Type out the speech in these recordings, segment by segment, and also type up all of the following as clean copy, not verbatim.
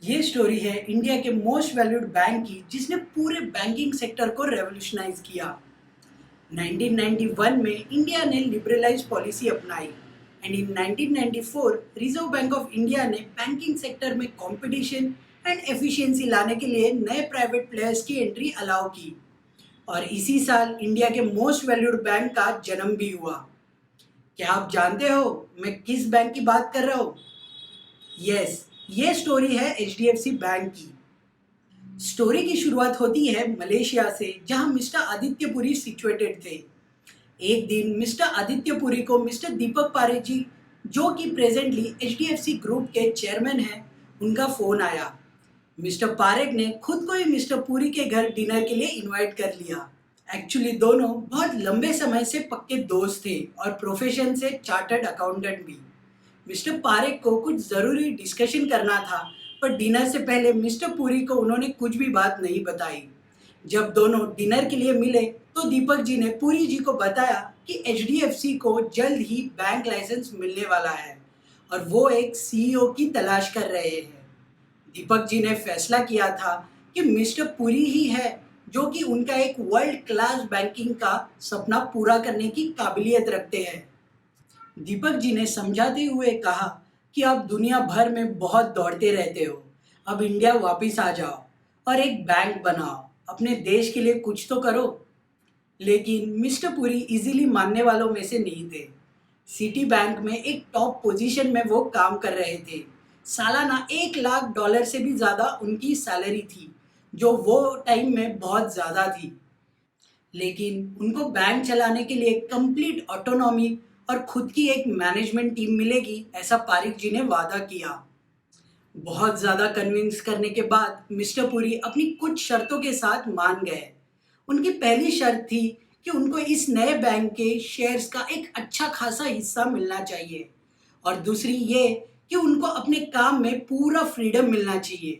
ये स्टोरी है इंडिया के मोस्ट वैल्यूड बैंक की जिसने पूरे बैंकिंग सेक्टर को रेवोल्यूशनाइज किया। 1991 में इंडिया ने लिबरलाइज पॉलिसी अपनाई and in 1994 reserve bank of India ने बैंकिंग सेक्टर में कंपटीशन एंड एफिशिएंसी लाने के लिए नए प्राइवेट प्लेयर्स की एंट्री अलाउ की। और इसी साल इंडिया के मोस्ट वैल्यूड बैंक का जन्म भी हुआ। क्या आप जानते हो मैं किस बैंक की बात कर रहा हूँ? यस, ये स्टोरी है एचडीएफसी बैंक की। स्टोरी की शुरुआत होती है मलेशिया से, जहां मिस्टर आदित्य पुरी सिचुएटेड थे। एक दिन मिस्टर आदित्य पुरी को मिस्टर दीपक पारेख जी, जो कि प्रेजेंटली एचडीएफसी ग्रुप के चेयरमैन हैं, उनका फोन आया। मिस्टर पारेख ने खुद को ही मिस्टर पुरी के घर डिनर के लिए इनवाइट कर लिया। एक्चुअली दोनों बहुत लंबे समय से पक्के दोस्त थे और प्रोफेशन से चार्टर्ड अकाउंटेंट भी। मिस्टर पारेख को कुछ ज़रूरी डिस्कशन करना था, पर डिनर से पहले मिस्टर पुरी को उन्होंने कुछ भी बात नहीं बताई। जब दोनों डिनर के लिए मिले तो दीपक जी ने पुरी जी को बताया कि एचडीएफसी को जल्द ही बैंक लाइसेंस मिलने वाला है और वो एक सीईओ की तलाश कर रहे हैं। दीपक जी ने फैसला किया था कि मिस्टर पुरी ही है जो कि उनका एक वर्ल्ड क्लास बैंकिंग का सपना पूरा करने की काबिलियत रखते हैं। दीपक जी ने समझाते हुए कहा कि आप दुनिया भर में बहुत दौड़ते रहते हो, अब इंडिया वापस आ जाओ और एक बैंक बनाओ, अपने देश के लिए कुछ तो करो। लेकिन मिस्टर पुरी इजीली मानने वालों में से नहीं थे। सिटी बैंक में एक टॉप पोजीशन में वो काम कर रहे थे। सालाना $1 लाख से भी ज़्यादा उनकी सैलरी थी, जो वो टाइम में बहुत ज़्यादा थी। लेकिन उनको बैंक चलाने के लिए कंप्लीट ऑटोनॉमी और खुद की एक मैनेजमेंट टीम मिलेगी, ऐसा पारिक जी ने वादा किया। बहुत ज़्यादा कन्विंस करने के बाद मिस्टर पुरी अपनी कुछ शर्तों के साथ मान गए। उनकी पहली शर्त थी कि उनको इस नए बैंक के शेयर्स का एक अच्छा खासा हिस्सा मिलना चाहिए और दूसरी ये कि उनको अपने काम में पूरा फ्रीडम मिलना चाहिए,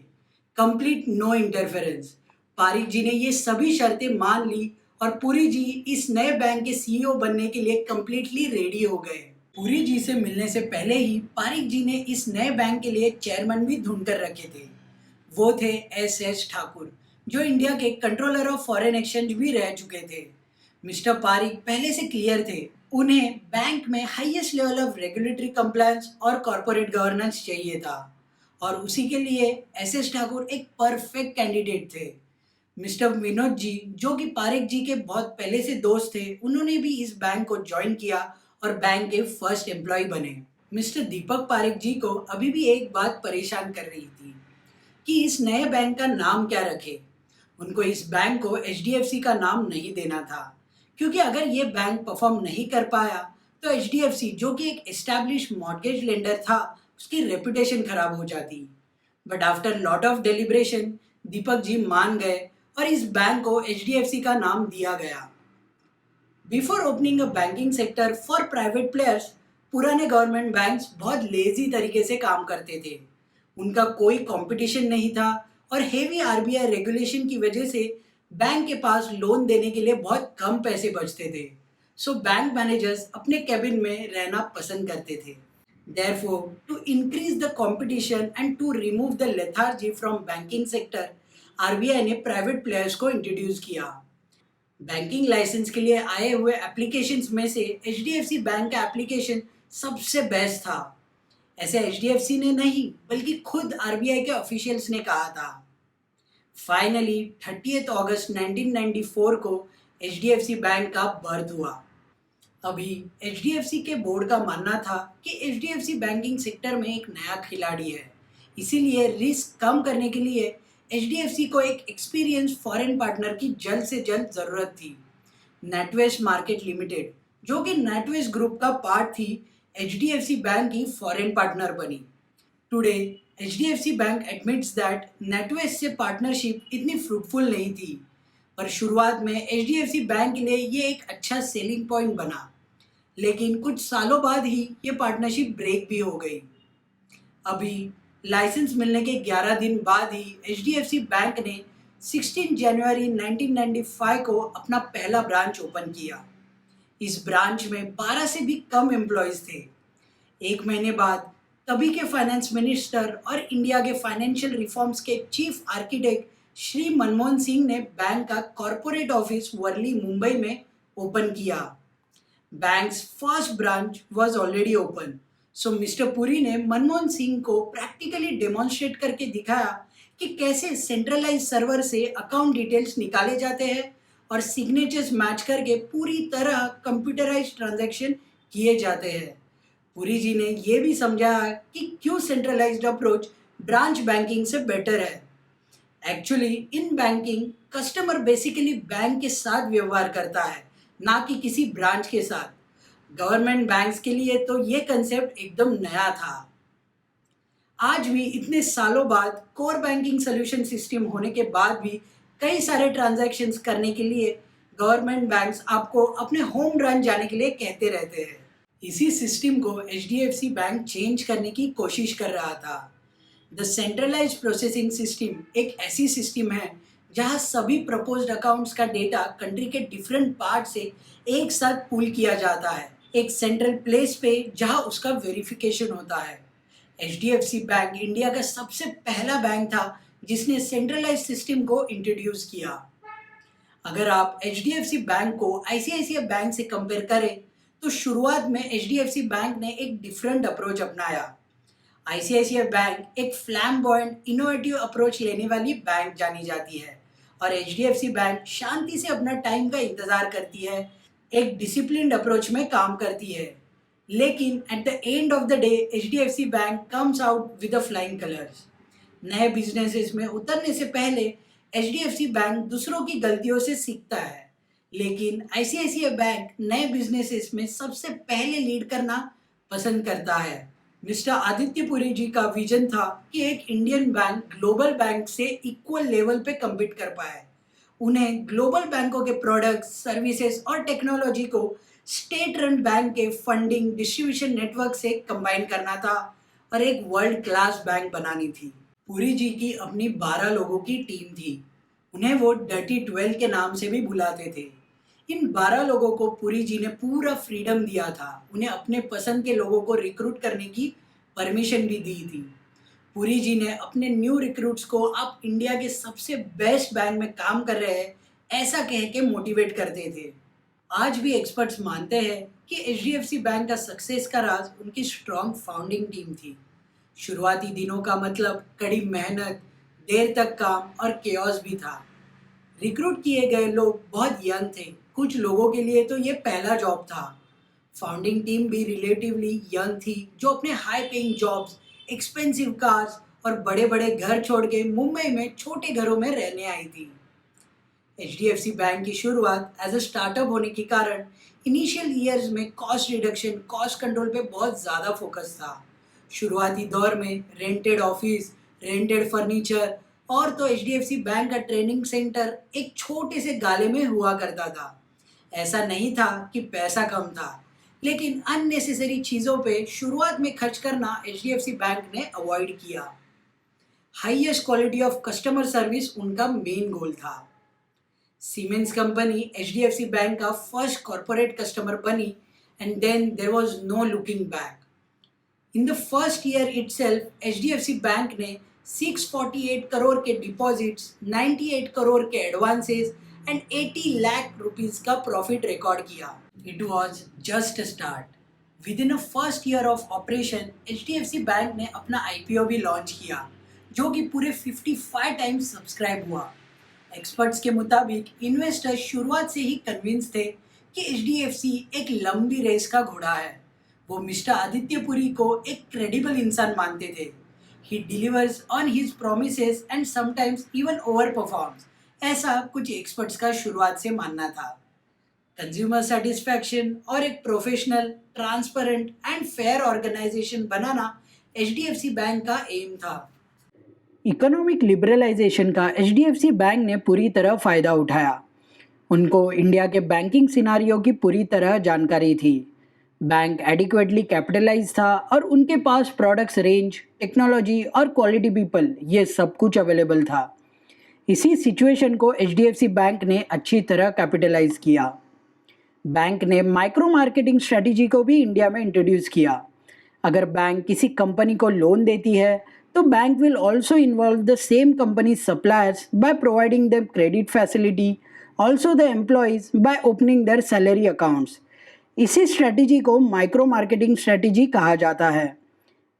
कंप्लीट नो इंटरफेरेंस। पारिक जी ने ये सभी शर्तें मान ली और पुरी जी इस नए बैंक के सीईओ बनने के लिए कंप्लीटली रेडी हो गए। पुरी जी से मिलने से पहले ही पारिक जी ने इस नए बैंक के लिए चेयरमैन भी ढूंढ कर रखे थे। वो थे एस ठाकुर, जो इंडिया के कंट्रोलर ऑफ फॉरेन एक्सचेंज भी रह चुके थे। मिस्टर पारिक पहले से क्लियर थे, उन्हें बैंक में highest level of regulatory compliance और कॉरपोरेट गवर्नेंस चाहिए था और उसी के लिए एस ठाकुर एक परफेक्ट कैंडिडेट थे। मिस्टर विनोद जी, जो कि पारिक जी के बहुत पहले से दोस्त थे, उन्होंने भी इस बैंक को ज्वाइन किया और बैंक के फर्स्ट एम्प्लॉय बने। मिस्टर दीपक पारिक जी को अभी भी एक बात परेशान कर रही थी कि इस नए बैंक का नाम क्या रखे। उनको इस बैंक को एचडीएफसी का नाम नहीं देना था, क्योंकि अगर ये बैंक परफॉर्म नहीं कर पाया तो एचडीएफसी, जो कि एक एस्टैब्लिश मॉर्गेज लेंडर था, उसकी रेपुटेशन खराब हो जाती। But after lot of deliberation Deepak ji मान गए और इस बैंक को एचडीएफसी का नाम दिया गया। Before opening a banking sector for private players, पुराने गवर्नमेंट बैंक्स बहुत लेजी तरीके से काम करते थे। उनका कोई कंपटीशन नहीं था और हेवी आरबीआई रेगुलेशन की वजह से बैंक के पास लोन देने के लिए बहुत कम पैसे बचते थे। सो बैंक मैनेजर्स अपने कैबिन में रहना पसंद करते थे। Therefore, to increase the competition and to remove the lethargy from banking sector, RBI ने प्राइवेट प्लेयर्स को इंट्रोड्यूस किया। बैंकिंग लाइसेंस के लिए आए हुए एप्लीकेशंस में से एचडीएफसी बैंक का एप्लीकेशन सबसे बेस्ट था। ऐसे एचडीएफसी ने नहीं, बल्कि खुद आरबीआई के ऑफिशियल्स ने कहा था। फाइनली 30 अगस्त 1994 को एचडीएफसी बैंक का बर्थ हुआ। अभी एचडीएफसी के बोर्ड का मानना था कि एचडीएफसी बैंकिंग सेक्टर में एक नया खिलाड़ी है, इसीलिए रिस्क कम करने के लिए एचडीएफसी को एक एक्सपीरियंस फॉरेन पार्टनर की जल्द से जल्द ज़रूरत थी। नेटवेस्ट मार्केट लिमिटेड, जो कि नेटवेस्ट ग्रुप का पार्ट थी, एचडीएफसी बैंक की फॉरेन पार्टनर बनी। Today HDFC bank admits that NatWest से पार्टनरशिप इतनी फ्रूटफुल नहीं थी, पर शुरुआत में एचडीएफसी बैंक के लिए ये एक अच्छा सेलिंग पॉइंट बना। लेकिन कुछ सालों बाद ही ये पार्टनरशिप ब्रेक भी हो गई। अभी लाइसेंस मिलने के 11 दिन बाद ही एचडीएफसी बैंक ने 16 जनवरी 1995 को अपना पहला ब्रांच ओपन किया। इस ब्रांच में 12 से भी कम एम्प्लॉयज़ थे। एक महीने बाद तभी के फाइनेंस मिनिस्टर और इंडिया के फाइनेंशियल रिफॉर्म्स के चीफ आर्किटेक्ट श्री मनमोहन सिंह ने बैंक का कॉरपोरेट ऑफिस वर्ली मुंबई में ओपन किया। Bank's first branch was already open. So mister Puri ने मनमोहन सिंह को प्रैक्टिकली डेमोन्स्ट्रेट करके दिखाया कि कैसे सेंट्रलाइज सर्वर से अकाउंट डिटेल्स निकाले जाते हैं और सिग्नेचर्स मैच करके पूरी तरह कंप्यूटराइज ट्रांजैक्शन किए जाते हैं। पुरी जी ने ये भी समझाया कि क्यों सेंट्रलाइज्ड अप्रोच ब्रांच बैंकिंग से बेटर है। Actually in banking customer basically bank के साथ व्यवहार करता है, ना कि किसी ब्रांच के साथ। गवर्नमेंट बैंक्स के लिए तो ये कंसेप्ट एकदम नया था। आज भी इतने सालों बाद कोर बैंकिंग सोल्यूशन सिस्टम होने के बाद भी कई सारे ट्रांजैक्शंस करने के लिए गवर्नमेंट बैंक्स आपको अपने होम ब्रांच जाने के लिए कहते रहते हैं। इसी सिस्टम को एचडीएफसी बैंक चेंज करने की कोशिश कर रहा था। द सेंट्रलाइज्ड प्रोसेसिंग सिस्टम एक ऐसी सिस्टम है जहां सभी प्रपोज्ड अकाउंट्स का डेटा कंट्री के डिफरेंट पार्ट से एक साथ पूल किया जाता है एक सेंट्रल प्लेस पे जहां उसका वेरिफिकेशन होता है। एचडीएफसी बैंक इंडिया का सबसे पहला बैंक था जिसने सेंट्रलाइज सिस्टम को इंट्रोड्यूस किया। अगर आप एचडीएफसी बैंक को आईसीआईसीआई बैंक से कंपेयर करें तो शुरुआत में एचडीएफसी बैंक ने एक डिफरेंट अप्रोच अपनाया। आईसीआईसीआई बैंक एक फ्लैम्बॉयंट इनोवेटिव अप्रोच लेने वाली बैंक जानी जाती है और एचडीएफसी बैंक शांति से अपना टाइम का इंतजार करती है, एक डिसिप्लिन्ड अप्रोच में काम करती है। लेकिन at the end of the day HDFC bank comes out with the flying colours. नए बिजनेसेस में उतरने से पहले एचडीएफसी बैंक दूसरों की गलतियों से सीखता है, लेकिन आईसीआईसीआई बैंक नए बिजनेसेस में सबसे पहले लीड करना पसंद करता है। मिस्टर आदित्य पुरी जी का विजन था कि एक इंडियन बैंक ग्लोबल बैंक से इक्वल लेवल पे कम्पीट कर पाए। उन्हें ग्लोबल बैंकों के प्रोडक्ट्स, सर्विसेज और टेक्नोलॉजी को स्टेट रन बैंक के फंडिंग डिस्ट्रीब्यूशन नेटवर्क से कंबाइन करना था और एक वर्ल्ड क्लास बैंक बनानी थी। पुरी जी की अपनी 12 लोगों की टीम थी। उन्हें वो डर्टी 12 के नाम से भी बुलाते थे। इन 12 लोगों को पुरी जी ने पूरा फ्रीडम दिया था। उन्हें अपने पसंद के लोगों को रिक्रूट करने की परमिशन भी दी थी। पुरी जी ने अपने न्यू रिक्रूट्स को आप इंडिया के सबसे बेस्ट बैंक में काम कर रहे हैं ऐसा कह के मोटिवेट करते थे। आज भी एक्सपर्ट्स मानते हैं कि एचडीएफसी बैंक का सक्सेस का राज उनकी स्ट्रॉन्ग फाउंडिंग टीम थी। शुरुआती दिनों का मतलब कड़ी मेहनत, देर तक काम और केओस भी था। रिक्रूट किए गए लोग बहुत यंग थे, कुछ लोगों के लिए तो ये पहला जॉब था। फाउंडिंग टीम भी रिलेटिवली यंग थी, जो अपने high paying jobs, expensive cars और बड़े बड़े घर छोड़ के मुंबई में छोटे घरों में रहने आई थी। एचडीएफसी बैंक की शुरुआत एज अ स्टार्टअप होने के कारण इनिशियल ईयर्स में कॉस्ट रिडक्शन, कॉस्ट कंट्रोल पे बहुत ज़्यादा फोकस था। शुरुआती दौर में रेंटेड ऑफिस, रेंटेड फर्नीचर और तो एचडीएफसी बैंक का ट्रेनिंग सेंटर एक छोटे से गाले में हुआ करता था। ऐसा नहीं था कि पैसा कम था, लेकिन अननेसेसरी चीज़ों पे शुरुआत में खर्च करना एचडीएफसी बैंक ने अवॉइड किया। Highest quality of customer service उनका मेन गोल था। सीमेंस कंपनी एचडीएफसी बैंक का फर्स्ट कॉर्पोरेट कस्टमर बनी and then there was no looking back. In the first year itself HDFC bank ने 648 करोड़ के deposits, 98 crore के advances and 80 lakh rupees का profit record किया। It was just a start. Within a first year of operation HDFC bank ने अपना IPO भी launch किया, जो कि पूरे 55 टाइम्स सब्सक्राइब हुआ। एक्सपर्ट्स के मुताबिक इन्वेस्टर्स शुरुआत से ही कन्विंस थे कि एचडीएफसी एक लंबी रेस का घोड़ा है। वो मिस्टर आदित्य पुरी को एक क्रेडिबल इंसान मानते थे। ही delivers on his promises and sometimes even over performs, ऐसा कुछ एक्सपर्ट्स का शुरुआत से मानना था। कंज्यूमर सेटिस्फैक्शन और एक professional, transparent and fair organisation बनाना एचडीएफसी बैंक का एम था। इकोनॉमिक लिबरलाइजेशन का एचडीएफसी बैंक ने पूरी तरह फ़ायदा उठाया। उनको इंडिया के बैंकिंग सिनारियो की पूरी तरह जानकारी थी। बैंक एडिक्वेटली कैपिटलाइज था और उनके पास प्रोडक्ट्स रेंज, टेक्नोलॉजी और क्वालिटी पीपल, ये सब कुछ अवेलेबल था। इसी सिचुएशन को एचडीएफसी बैंक ने अच्छी तरह कैपिटलाइज किया। बैंक ने माइक्रो मार्केटिंग स्ट्रेटजी को भी इंडिया में इंट्रोड्यूस किया। अगर बैंक किसी कंपनी को लोन देती है तो bank will also involve the same company suppliers by providing them credit facility, also the employees by opening their salary accounts. इसी स्ट्रेटेजी को माइक्रो मार्केटिंग स्ट्रेटेजी कहा जाता है।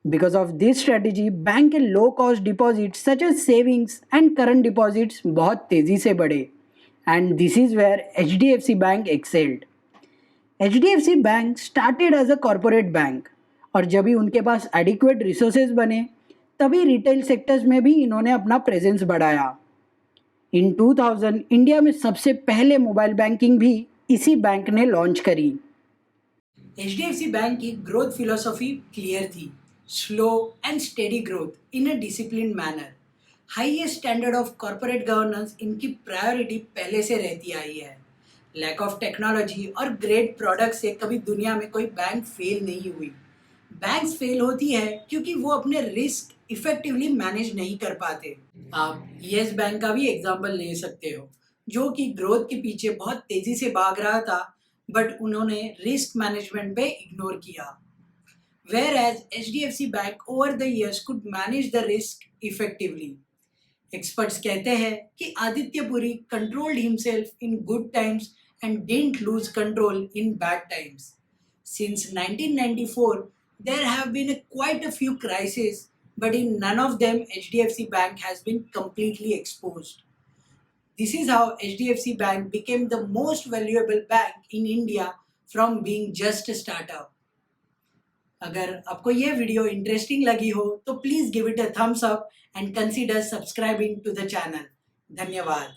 Because of this strategy bank के low cost deposits such as savings and current deposits बहुत तेज़ी से बढ़े, and this is where HDFC bank excelled. HDFC bank started as a corporate bank, और जब भी उनके पास एडिक्वेट रिसोर्सेज बने तभी रिटेल सेक्टर्स में भी इन्होंने अपना प्रेजेंस बढ़ाया। इन 2000 इंडिया में सबसे पहले मोबाइल बैंकिंग भी इसी बैंक ने लॉन्च करी। HDFC बैंक की ग्रोथ फिलोसॉफी क्लियर थी, slow and steady growth in a discipline manner. Highest standard of corporate governance इनकी प्रायोरिटी पहले से रहती आई है। लैक ऑफ टेक्नोलॉजी और ग्रेट प्रोडक्ट से कभी दुनिया में कोई बैंक फेल नहीं हुई। बैंक्स फेल होती है क्योंकि वो अपने रिस्क इफेक्टिवली मैनेज नहीं कर पाते। आप येस बैंक का भी एग्जांपल ले सकते हो, जो कि ग्रोथ के पीछे बहुत तेजी से भाग रहा था, बट उन्होंने रिस्क मैनेजमेंट पे इग्नोर किया। Whereas HDFC Bank over the years could manage the risk effectively. Experts कहते हैं कि Aditya Puri controlled himself in good times and didn't lose control in bad times. Since 1994, there have been quite a few crises, but in none of them HDFC Bank has been completely exposed. This is how HDFC Bank became the most valuable bank in India from being just a startup. अगर आपको ये video interesting लगी हो तो please give it a thumbs up and consider subscribing to the channel. धन्यवाद।